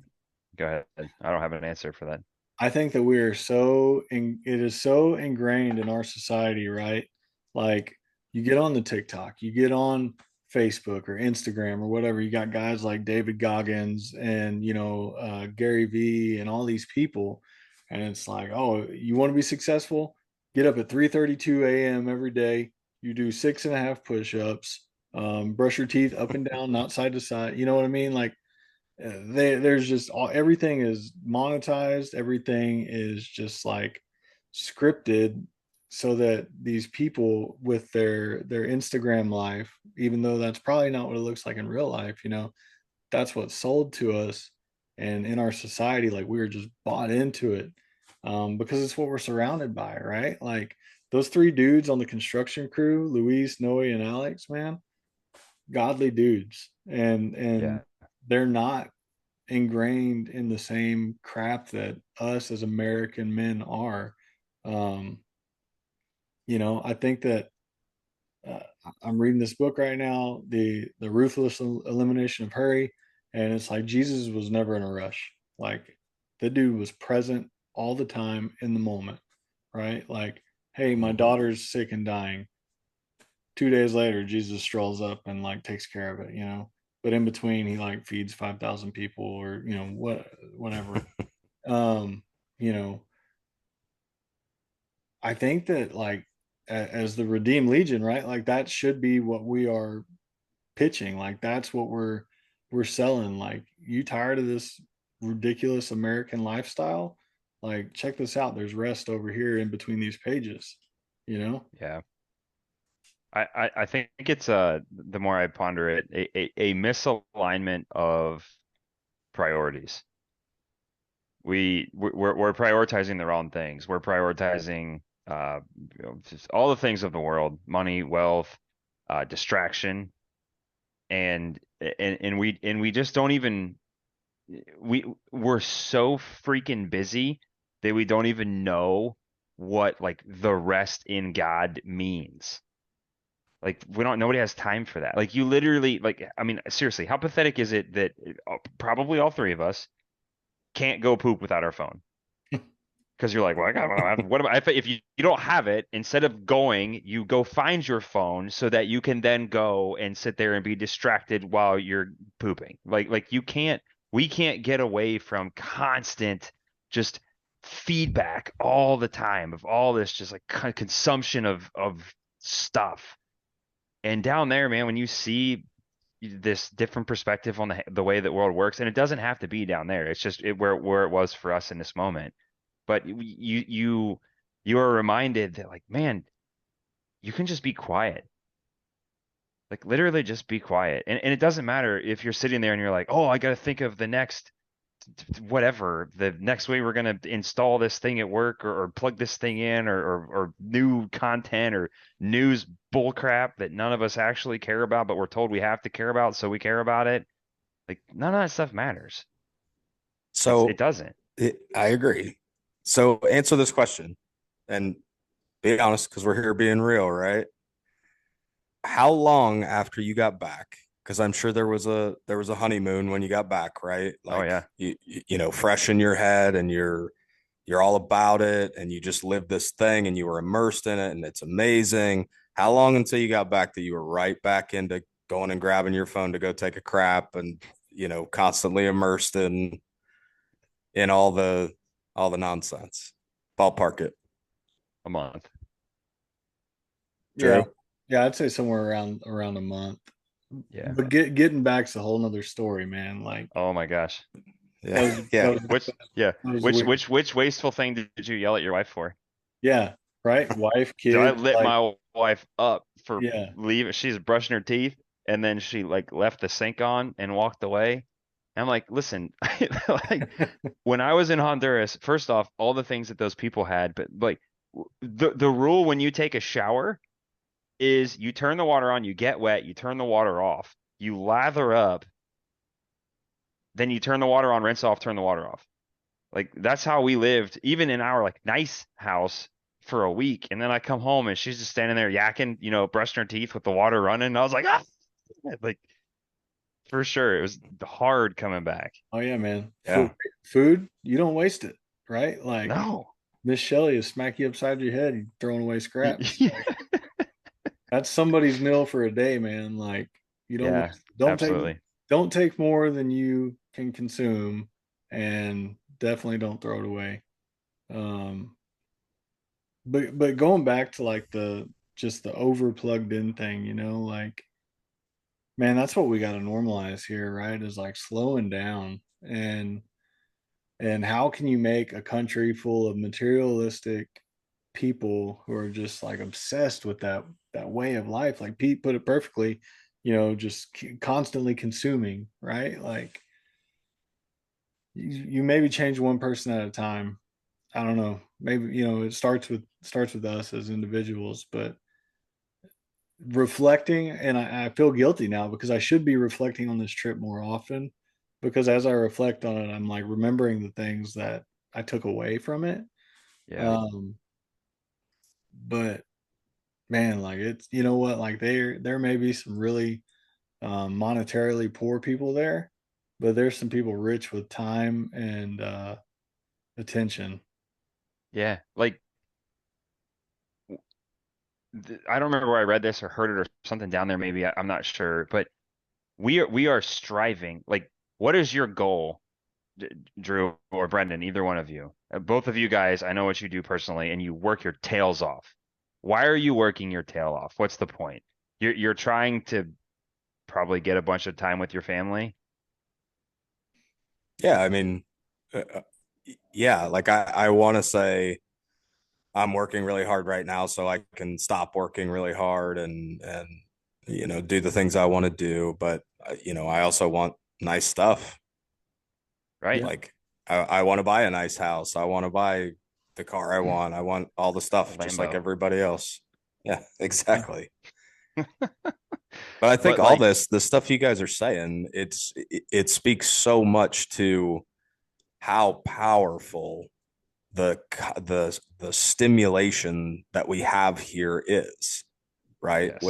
Go ahead. I don't have an answer for that. I think that it is so ingrained in our society, right? Like you get on the TikTok, you get on Facebook or Instagram or whatever, you got guys like David Goggins and, Gary Vee and all these people. And it's like, oh, you want to be successful? Get up at 3:32 a.m. every day. You do 6.5 push-ups, brush your teeth up and down, not side to side. You know what I mean? Like there's just everything is monetized, everything is just like scripted so that these people with their Instagram life, even though that's probably not what it looks like in real life, that's what's sold to us, and in our society, like we were just bought into it, because it's what we're surrounded by, right? Like those three dudes on the construction crew, Luis, Noe, and Alex, man, godly dudes, and Yeah. they're not ingrained in the same crap that us as American men are. Um, I think that uh, I'm reading this book right now, the ruthless elimination of hurry, and it's like Jesus was never in a rush. Like the dude was present all the time in the moment, right? Like, hey, my Mhm. daughter's sick and dying. 2 days later, Jesus strolls up and like takes care of it. But in between, he like feeds 5,000 people, or whatever. Um, you know, I think that like as the Redeemed Legion, right? Like that should be what we are pitching. Like that's what we're selling. Like, you tired of this ridiculous American lifestyle? Like, check this out. There's rest over here in between these pages, you know? Yeah. I think it's the more I ponder it, a misalignment of priorities. We're prioritizing the wrong things. We're prioritizing just all the things of the world, money, wealth, distraction, and we just don't even we're so freaking busy that we don't even know what like the rest in God means. Like we don't nobody has time for that. Like you literally like I mean seriously, how pathetic is it that probably all three of us can't go poop without our phone? Because you're like, well, what am I? If you don't have it, instead of going, you go find your phone so that you can then go and sit there and be distracted while you're pooping. Like we can't get away from constant just feedback all the time of all this just like consumption of stuff. And down there, man, when you see this different perspective on the way that world works, and it doesn't have to be down there. It's just where it was for us in this moment. But you are reminded that like, man, you can just be quiet. Like literally just be quiet. And it doesn't matter if you're sitting there and you're like, oh, I got to think of the next whatever, the next way we're going to install this thing at work or plug this thing in or new content or news bullcrap that none of us actually care about, but we're told we have to care about, so we care about it. Like none of that stuff matters. It So doesn't. I agree. So answer this question and be honest, because we're here being real, right? How long after you got back? Because I'm sure there was a honeymoon when you got back, right? Oh Like yeah. fresh in your head, and you're all about it, and you just lived this thing, and you were immersed in it, and it's amazing. How long until you got back that you were right back into going and grabbing your phone to go take a crap, and constantly immersed in all the nonsense? Ballpark it, A month. Yeah. Drew. Yeah, I'd say somewhere around a month. Yeah. But getting back's a whole nother story, man. Like Oh my gosh. that Yeah, was that yeah. was Which yeah, that was which weird. which which wasteful thing did you yell at your wife for? Yeah, right. Wife, So I kids, lit like, my wife up for yeah. leaving. She's brushing her teeth, and then she like left the sink on and walked away. I'm like, listen, like when I was in Honduras, first off, all the things that those people had, but like the rule when you take a shower is you turn the water on, you get wet, you turn the water off, you lather up, then you turn the water on, rinse off, turn the water off. Like that's how we lived, even in our like nice house for a week. And then I come home and she's just standing there yakking, brushing her teeth with the water running. And I was like, ah, like for sure. It was hard coming back. Oh yeah, man. Yeah. Food, you don't waste it, right? Like No. Miss Shelley is smack you upside your head and throwing away scraps. Yeah, Like that's somebody's meal for a day, man. Like you don't yeah, waste, don't take absolutely. don't take more than you can consume, and definitely don't throw it away. Um, but going back to like the just the over plugged in thing, like, man, that's what we got to normalize here, right? Is like slowing down, and how can you make a country full of materialistic people who are just like obsessed with that way of life? Like Pete put it perfectly, just constantly consuming, right? Like you maybe change one person at a time. I don't know. Maybe, it starts with us as individuals, but reflecting, and I feel guilty now because I should be reflecting on this trip more often, because as I reflect on it, I'm like remembering the things that I took away from it. Yeah. Um, but man, like it's, what, like there may be some really monetarily poor people there, but there's some people rich with time and attention. Yeah. Like I don't remember where I read this or heard it or something down there. Maybe I'm not sure, but we are striving. Like, what is your goal, Drew or Brendan? Either one of you, both of you guys. I know what you do personally, and you work your tails off. Why are you working your tail off? What's the point? You're trying to probably get a bunch of time with your family. Yeah, I mean, uh, yeah, like I want to say I'm working really hard right now so I can stop working really hard and do the things I want to do, but I also want nice stuff. Right? Yeah. Like I want to buy a nice house. I want to buy the car I want. I want all the stuff just like Lambo. everybody else. Yeah, Yeah. exactly. But I think But all like, this, the stuff you guys are saying, it speaks so much to how powerful the stimulation that we have here is, right? yes,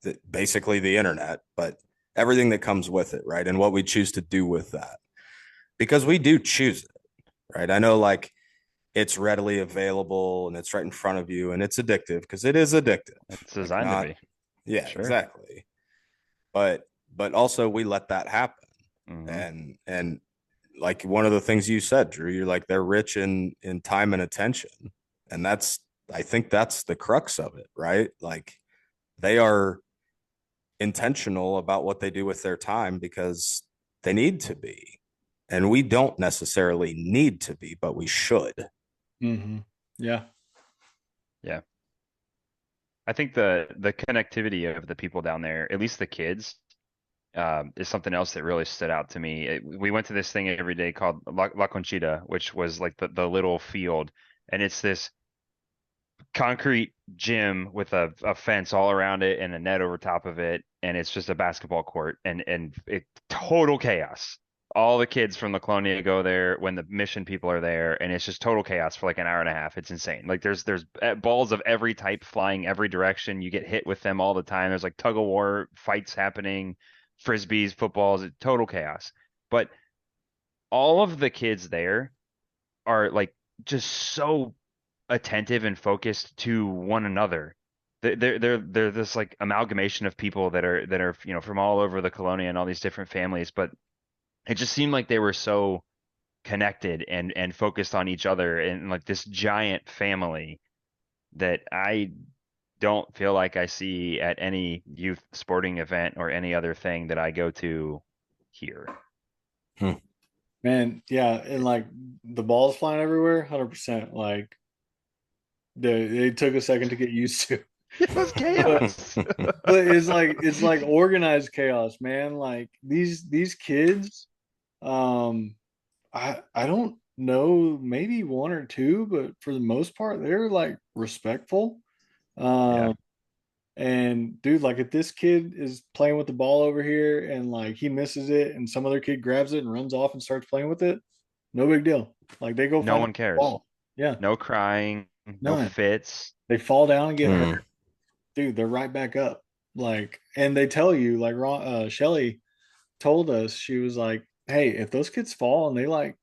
With basically the internet, but everything that comes with it, right? And what we choose to do with that, because we do choose it, right? I know, like, it's readily available and it's right in front of you and it's addictive because it is addictive. it's Like, designed to not, be. yeah, Sure. exactly. But also we let that happen. Hmm. And like one of the things you said, Drew, you're like, they're rich in time and attention. And I think that's the crux of it, right? Like, they are intentional about what they do with their time because they need to be. And we don't necessarily need to be, but we should. Hmm. Yeah. Yeah. I think the connectivity of the people down there, at least the kids, is something else that really stood out to me. We went to this thing every day called La Conchita, which was like the little field, and it's this concrete gym with a fence all around it and a net over top of it, and it's just a basketball court, and it total chaos. All the kids from the colonia go there when the mission people are there, and it's just total chaos for like an hour and a half. It's insane. Like there's balls of every type flying every direction. You get hit with them all the time. There's like tug of war fights happening, frisbees, footballs, total chaos. But all of the kids there are like just so attentive and focused to one another. They're this like amalgamation of people that are from all over the colonia and all these different families, but it just seemed like they were so connected and focused on each other and like this giant family that I don't feel like I see at any youth sporting event or any other thing that I go to here. Hmm. Man, yeah, and like the balls flying everywhere, 100%. Like they took a second to get used to. It was But chaos. it's like organized chaos, man. Like these kids, um I don't know, maybe one or two, but for the most part, they're like respectful. Yeah. Um, and dude, like if this kid is playing with the ball over here and like he misses it and some other kid grabs it and runs off and starts playing with it, no big deal. Like they go No find a one cares. ball. Yeah, No crying, no none. fits. They fall down and get hurt, Hmm. dude. They're right back up. Like, and they tell you, like Shelly told us, she was like, "Hey, if those kids fall and they like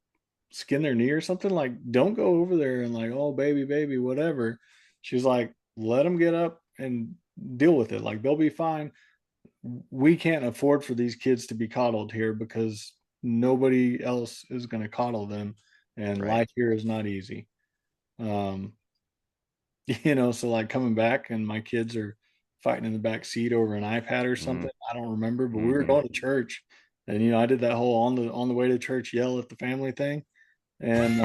skin their knee or something, like don't go over there and like, oh baby, baby, whatever." She's like, let them get up and deal with it. Like they'll be fine. We can't afford for these kids to be coddled here because nobody else is going to coddle them, and Right. life here is not easy. Um, so like coming back and my kids are fighting in the back seat over an iPad or something. I don't remember, but we were Mm-hmm. going to church, and I did that whole on the way to church yell at the family thing, and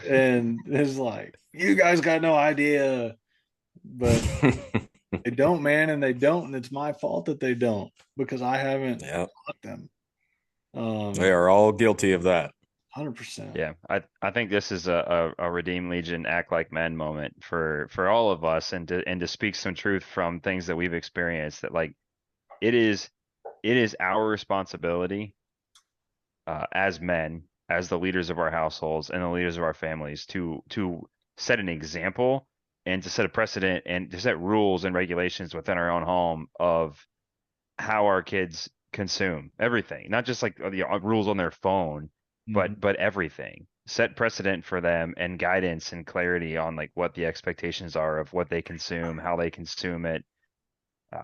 it's like, you guys got no idea. But They don't, man, and they don't, and it's my fault that they don't because I haven't Yeah, taught them. they are all guilty of that. 100%. Yeah, I think this is a Redeemed Legion act like men moment for all of us, and to speak some truth from things that we've experienced, that like it is it is our responsibility as men, as the leaders of our households and the leaders of our families, to set an example and to set a precedent and to set rules and regulations within our own home of how our kids consume everything, not just like the rules on their phone, Mhm. but everything. Set precedent for them and guidance and clarity on like what the expectations are of what they consume, how they consume it,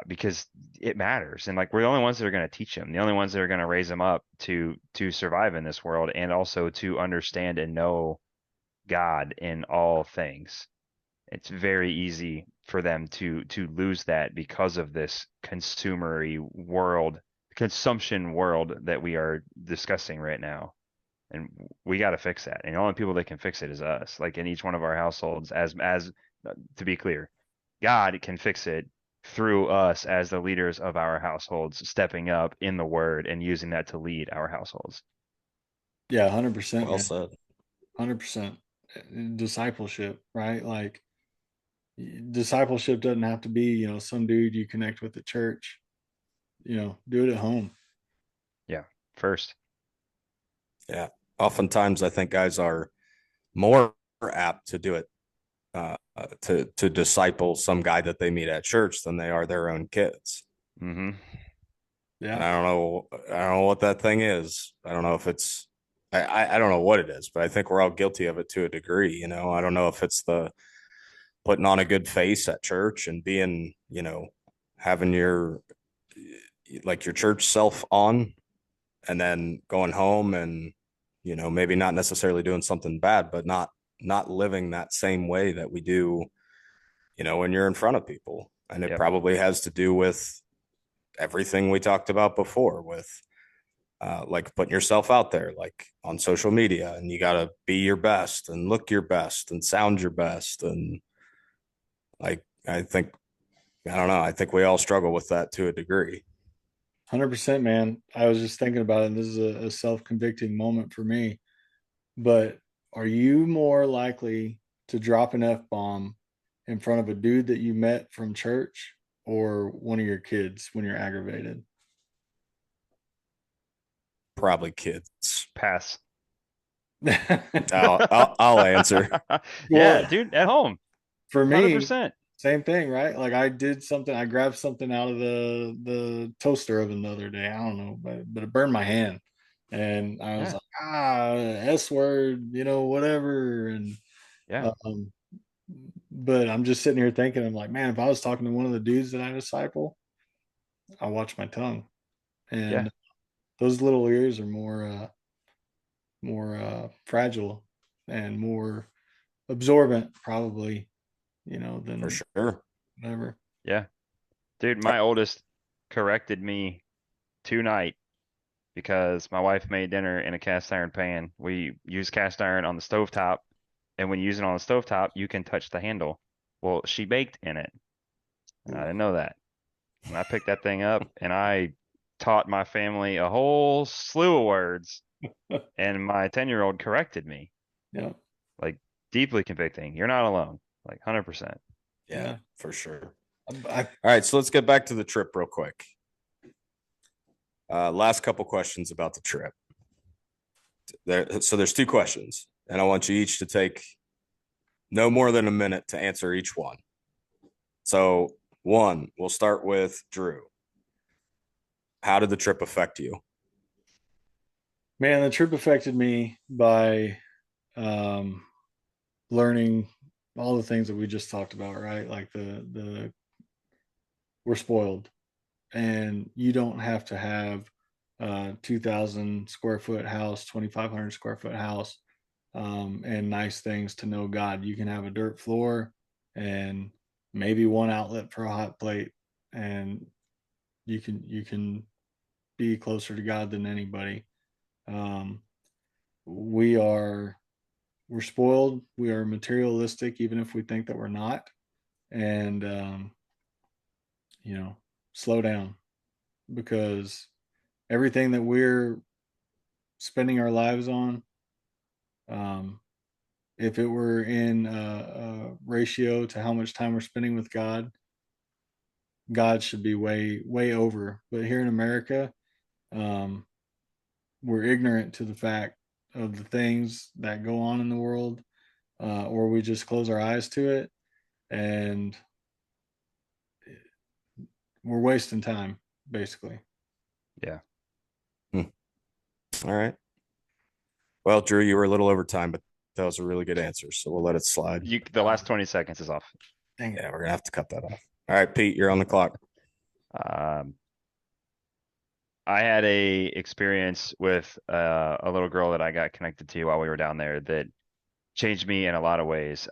because it matters. And like we're the only ones that are going to teach them, the only ones that are going to raise them up to survive in this world and also to understand and know God in all things. It's very easy for them to lose that because of this consumery world, consumption world that we are discussing right now. And we got to fix that. And the only people that can fix it is us. Like in each one of our households, as to be clear, God can fix it through us as the leaders of our households, stepping up in the word and using that to lead our households. Yeah, 100%, Well man. said. 100%. Discipleship, right? Like discipleship doesn't have to be, some dude you connect with at church. Do it at home. Yeah. First. Yeah. Oftentimes, I think guys are more apt to do it to disciple some guy that they meet at church than they are their own kids. Mm-hmm. And Yeah. I don't know what that thing is. I don't know if it's I don't know what it is, but I think we're all guilty of it to a degree. I don't know if it's the putting on a good face at church and being, having your like your church self on, and then going home and maybe not necessarily doing something bad, but not living that same way that we do, when you're in front of people. And it Yep. probably has to do with everything we talked about before with like putting yourself out there, like on social media, and you got to be your best and look your best and sound your best. And like, I don't know. I think we all struggle with that to a degree. 100%, man. I was just thinking about it. This is a self-convicting moment for me. But are you more likely to drop an F-bomb in front of a dude that you met from church or one of your kids when you're aggravated? Probably kids. Pass. I'll answer. Yeah, Well, dude, at home. for me, 100%. same thing, right? Like I did something, I grabbed something out of the toaster oven the other day. I don't know, but it burned my hand. And I was Yeah. like, S word, whatever. And Yeah. um, but I'm just sitting here thinking, I'm like, man, if I was talking to one of the dudes that I disciple, I watch my tongue. Yeah. And those little ears are more fragile and more absorbent, probably, For than sure. whatever. Yeah. Dude, my oldest corrected me tonight because my wife made dinner in a cast iron pan. We use cast iron on the stovetop, and when you use it on the stovetop, you can touch the handle. Well, she baked in it, and I didn't know that. And I picked that thing up and I taught my family a whole slew of words, and my 10-year-old corrected me. Yeah. Like deeply convicting. You're not alone. Like 100%. Yeah, Yeah. for sure. I, All right, so let's get back to the trip real quick. Last couple questions about the trip. So there's two questions, and I want you each to take no more than a minute to answer each one. So one, we'll start with Drew. How did the trip affect you? man, the trip affected me by um, learning all the things that we just talked about, right? Like the we're spoiled, and you don't have to have a 2,000 square foot house, 2,500 square foot house, and nice things to know God. You can have a dirt floor and maybe one outlet for a hot plate, and you can be closer to God than anybody. Um, we are we're spoiled. We are materialistic, even if we think that we're not. And slow down, because everything that we're spending our lives on, um, if it were in a ratio to how much time we're spending with God, God should be way, way over. But here in America, um, we're ignorant to the fact of the things that go on in the world, or we just close our eyes to it, and we're wasting time, basically. Yeah. All right. Well, Drew, you were a little over time, but that was a really good answer. So we'll let it slide. The last 20 seconds is off. Dang it. Yeah, we're going to have to cut that off. All right, Pete, you're on the clock. I had a experience with a little girl that I got connected to while we were down there that changed me in a lot of ways.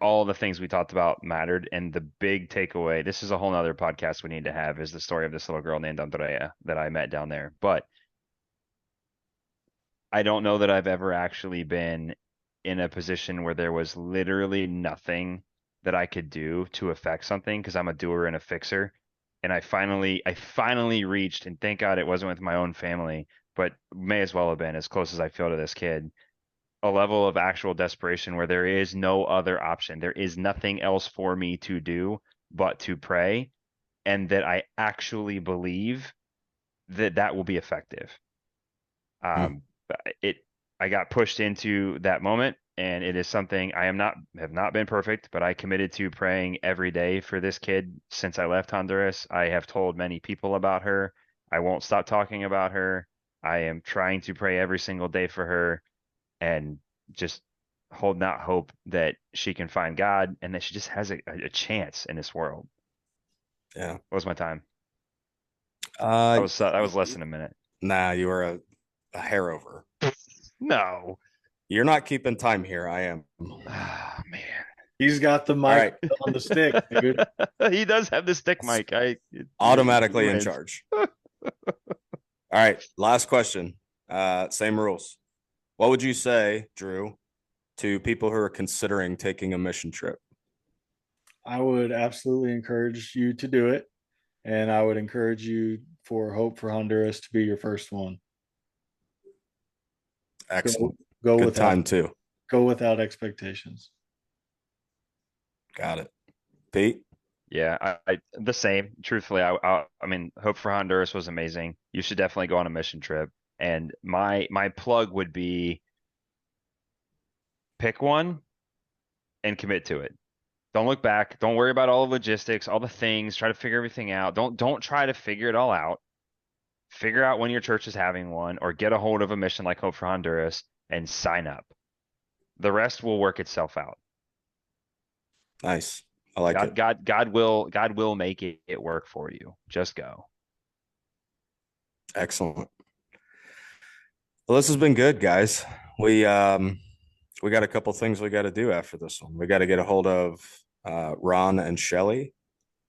All the things we talked about mattered, and the big takeaway, this is a whole nother podcast we need to have, is the story of this little girl named Andrea that I met down there. But I don't know that I've ever actually been in a position where there was literally nothing that I could do to affect something, because I'm a doer and a fixer. And I finally reached, and thank God it wasn't with my own family, but may as well have been, as close as I feel to this kid, a level of actual desperation where there is no other option. There is nothing else for me to do but to pray, and that I actually believe that that will be effective. It I got pushed into that moment, and it is something I have not been perfect, but I committed to praying every day for this kid since I left Honduras. I have told many people about her. I won't stop talking about her. I am trying to pray every single day for her, and just holding out hope that she can find God and that she just has a chance in this world. Yeah. What was my time? Uh, That was less than a minute. Nah, you were a hair over. No. You're not keeping time here. I am. Ah, man. He's got the mic right. on the stick, dude. He does have the stick mic. Automatically he in wins. charge. All right. Last question. Same rules. What would you say, Drew, to people who are considering taking a mission trip? I would absolutely encourage you to do it. And I would encourage you for Hope for Honduras to be your first one. Excellent. Go Good without, time too. Go without expectations. Got it. Pete? Yeah, I the same. Truthfully, I mean, Hope for Honduras was amazing. You should definitely go on a mission trip. And my plug would be pick one and commit to it. Don't look back. Don't worry about all the logistics, all the things. Try to figure everything out. Don't try to figure it all out. Figure out when your church is having one, or get a hold of a mission like Hope for Honduras and sign up. The rest will work itself out. Nice. I like it. God will make it work for you. Just go. Excellent. Well, this has been good, guys. We got a couple things we got to do after this one. We got to get a hold of Ron and Shelly.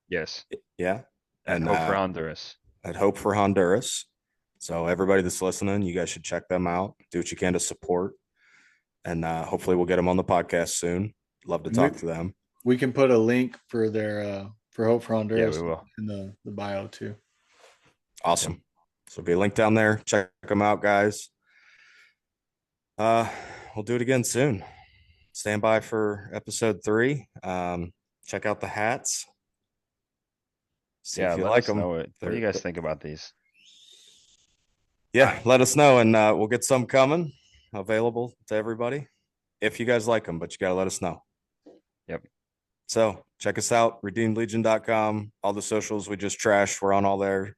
Yes. Yeah. And Hope for Honduras. At Hope for Honduras. So everybody that's listening, you guys should check them out. Do what you can to support. And hopefully we'll get them on the podcast soon. Love to talk to them. We can put a link for their for Hope for Honduras in the bio too. Awesome. Yeah. So be a link down there. Check them out, guys. We'll do it again soon. Stand by for episode 3. Check out the hats. See if you like them. What do you guys think about these? Yeah, let us know, and we'll get some coming available to everybody if you guys like them, but you got to let us know. Yep. So check us out, redeemedlegion.com. All the socials we just trashed, we're on all there.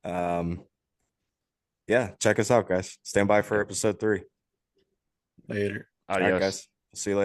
Yeah, check us out, guys. Stand by for episode 3. Later. All right, guys. See you later.